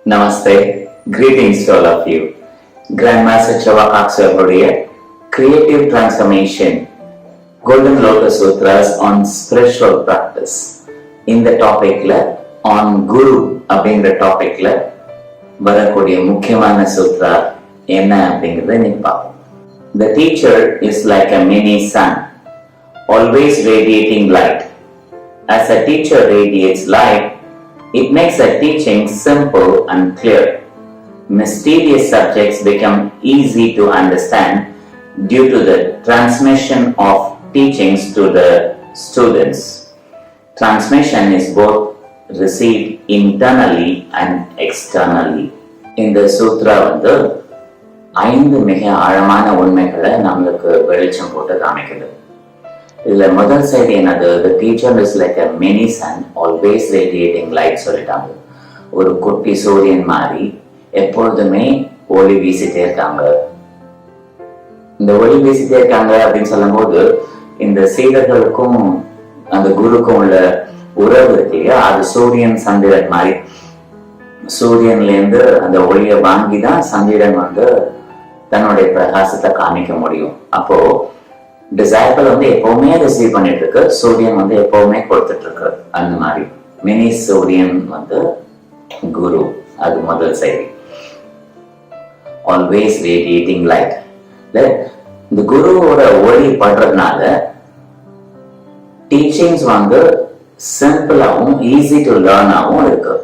Namaste. Greetings to all of you. Grandmaster Chawakaksuடைய Creative Transformation Golden Lotus Sutras on Spiritual Practice. இந்த டாபிக்ல on Guru அப்படிங்கிற டாபிக்ல வரக்கூடிய முக்கியமான சூத்ரா என்ன அப்படிங்கறத நீங்க பார்ப்போம். The teacher is like a mini sun, always radiating light. As a teacher radiates light, it makes the teaching simple and clear. Mysterious subjects become easy to understand due to the transmission of teachings to the students. Transmission is both received internally and externally. இந்த சூத்ரா வந்து 5 மிக ஆழமான உண்மைகளை நம்மளுக்கு வெளிச்சம் போட்டு காமிக்குது. இதுல முதல் சைடு என்னது, the teacher is like a mini sun, always radiating light சொல்லிட்டாங்க. ஒரு குட்டி சூரியன் மாதிரி எப்பொழுதுமே ஒளி வீசிட்டே இருக்காங்க. இந்த ஒளி வீசிட்டே இருக்காங்க அப்படின்னு சொல்லும் போது இந்த சீடர்களுக்கும் அந்த குருக்கும் உள்ள உறவு இருக்கு இல்லையா, அது சூரியன் சந்திரன் மாதிரி. சூரியன்ல இருந்து அந்த ஒளியை வாங்கிதான் சந்திரன் வந்து தன்னுடைய பிரகாசத்தை காமிக்க முடியும். அப்போ டிசைபிள் வந்து எப்பவுமே ரிசீவ் பண்ணிட்டு இருக்கு, சூரியன் வந்து எப்பவுமே கொடுத்துட்டு இருக்கு. அந்த மாதிரி மினி சூரியன் வந்து குரு. அது முதல் செய்தி. Always radiating light. இந்த குருவோட ஒளி படுறதுனால டீச்சிங்ஸ் வந்து சிம்பிளாகவும் ஈஸி டு லேர்ன் ஆகவும் இருக்கு.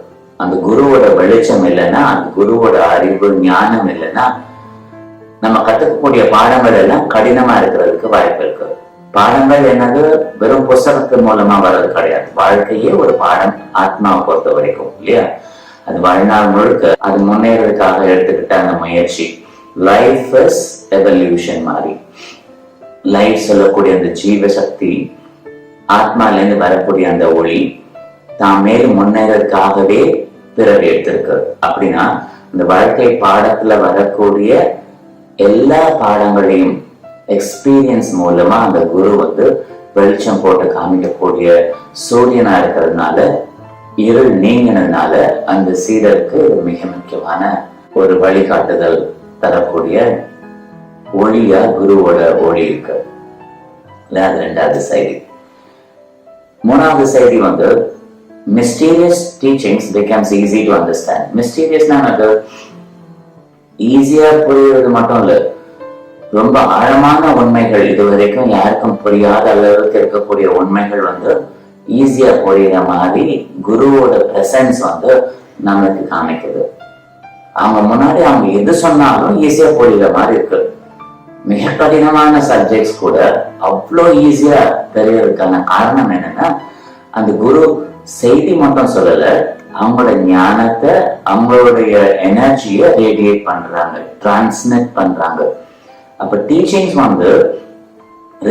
அந்த குருவோட வெளிச்சம் இல்லைன்னா, அந்த குருவோட அறிவு ஞானம் இல்லைன்னா நம்ம கத்துக்கக்கூடிய பாடங்கள் எல்லாம் கடினமா இருக்கிறதுக்கு வாய்ப்பு இருக்கு. பாடங்கள் என்னது வெறும் புஸ்தகத்தின் மூலமா வர்றது கிடையாது. வாழ்க்கையே ஒரு பாடம், ஆத்மாவை பொறுத்த வரைக்கும் இல்லையா. அது வாழ்நாள் முழுக்க அது முன்னேறதுக்காக எடுத்துக்கிட்ட அந்த முயற்சி. லைஃப் இஸ் எவல்யூஷன் மாதிரி. லைஃப் சொல்லக்கூடிய அந்த ஜீவ சக்தி, ஆத்மால இருந்து வரக்கூடிய அந்த ஒளி தான் மேலும் முன்னேறதுக்காகவே பிறகு எடுத்திருக்கு. அப்படின்னா இந்த வாழ்க்கை பாடத்துல வரக்கூடிய எல்லா பாடங்களையும் எக்ஸ்பீரியன்ஸ் மூலமா அந்த குரு வந்து வெளிச்சம் போட்டு காமிக்கக்கூடிய சூரியனா இருக்கிறதுனால, இருள் நீங்கினதுனால அந்த சீடருக்கு மிக முக்கியமான ஒரு வழிகாட்டுதல் தரக்கூடிய ஒளியா குருவோட ஒளி இருக்கு. அது ரெண்டாவது செய்தி. மூணாவது செய்தி வந்து mysterious teachings becomes easy to understand. Mysterious அது ஈஸியா புரியுறது மட்டும் இல்ல, ரொம்ப ஆழமான உண்மைகள், இதுவரைக்கும் யாருக்கும் புரியாத அளவுக்கு இருக்கக்கூடிய உண்மைகள் வந்து ஈஸியா புரியுற மாதிரி குருவோட பிரசன்ஸ் வந்து நமக்கு காமிக்குது. அவங்க முன்னாடி அவங்க எது சொன்னாலும் ஈஸியா புரியுற மாதிரி இருக்கு. மிக கடினமான சப்ஜெக்ட்ஸ் கூட அவ்வளோ ஈஸியா தெரியறதுக்கான காரணம் என்னன்னா, அந்த குரு செய்தி மட்டும் சொல்லல, அவங்களோட ஞானத்தை, அவங்களுடைய எனர்ஜியை ரேடியேட் பண்றாங்க, டிரான்ஸ்மிட் பண்றாங்க. அப்ப டீச்சிங்ஸ் வந்து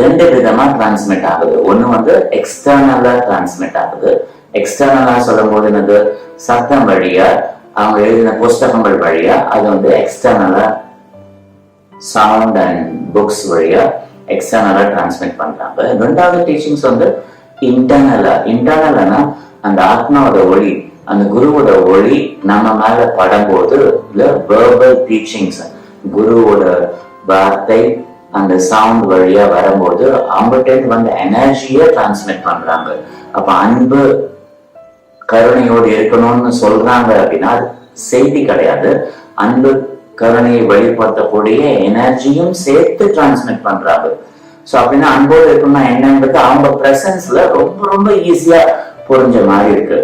ரெண்டு விதமா டிரான்ஸ்மிட் ஆகுது. ஒண்ணு வந்து எக்ஸ்டர்னலா டிரான்ஸ்மிட் ஆகுது. எக்ஸ்டர்னலா சொல்லும் போது என்னது, சத்தம் வழியா, அவங்க எழுதின புஸ்தகங்கள் வழியா, அது வந்து எக்ஸ்டர்னலா சவுண்ட் அண்ட் புக்ஸ் வழியா எக்ஸ்டர்னலா டிரான்ஸ்மிட் பண்றாங்க. ரெண்டாவது டீச்சிங்ஸ் வந்து இன்டர்னலா. இன்டர்னல்னா அந்த ஆத்மாவோட ஒளி, அந்த குருவோட ஒளி நம்ம மேல படும்போது, இல்ல வெர்பல் டீச்சிங்ஸ், குருவோட வார்த்தை அந்த சவுண்ட் வழியா வரும்போது அவங்ககிட்ட வந்து எனர்ஜியை டிரான்ஸ்மிட் பண்றாங்க. அப்ப அன்பு கருணையோடு இருக்கணும்னு சொல்றாங்க அப்படின்னா செய்தி கிடையாது, அன்பு கருணையை வெளிப்படுத்தக்கூடிய எனர்ஜியும் சேர்த்து டிரான்ஸ்மிட் பண்றாங்க. சோ அப்படின்னா அன்போடு இருக்கணும்னா என்னன்றது அவங்க பிரசன்ஸ்ல ரொம்ப ரொம்ப ஈஸியா புரிஞ்ச மாதிரி இருக்கு.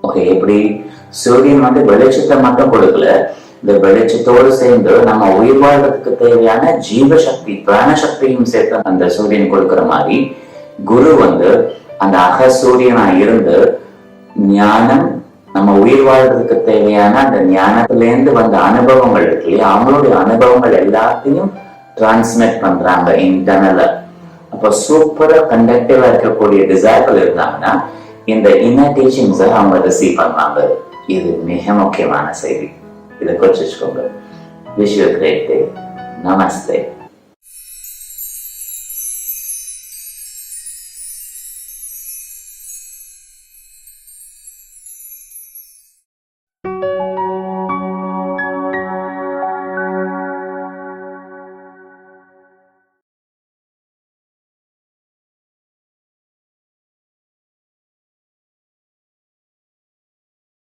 ஓகே, எப்படி சூரியன் வந்து வெளிச்சத்தை மட்டும் கொடுக்கல, இந்த வெளிச்சத்தோடு சேர்ந்து நம்ம உயிர் வாழ்றதுக்கு தேவையான ஜீவசக்தி, பிராணசக்தியும் சேர்த்து அந்த சூரியன் கொடுக்கிற மாதிரி குரு வந்து அந்த அக சூரியனா இருந்து ஞானம், நம்ம உயிர் வாழ்றதுக்கு தேவையான அந்த ஞானத்துல இருந்து வந்த அனுபவங்கள் இருக்கு இல்லையா, அவங்களுடைய அனுபவங்கள் எல்லாத்தையும் டிரான்ஸ்மிட் பண்றாங்க இன்டர்னலா. அப்போ சூப்பரா கண்டக்டிவா இருக்கக்கூடிய டிசைபிள் இருந்தாங்கன்னா இந்த இன்னர் டீச்சிங்ஸை அவங்க ரிசீவ் பண்ணுவாங்க. இது மிக முக்கியமான செய்தி. இதை குறிச்சுக்கோங்க. Wish you a great day. Namaste.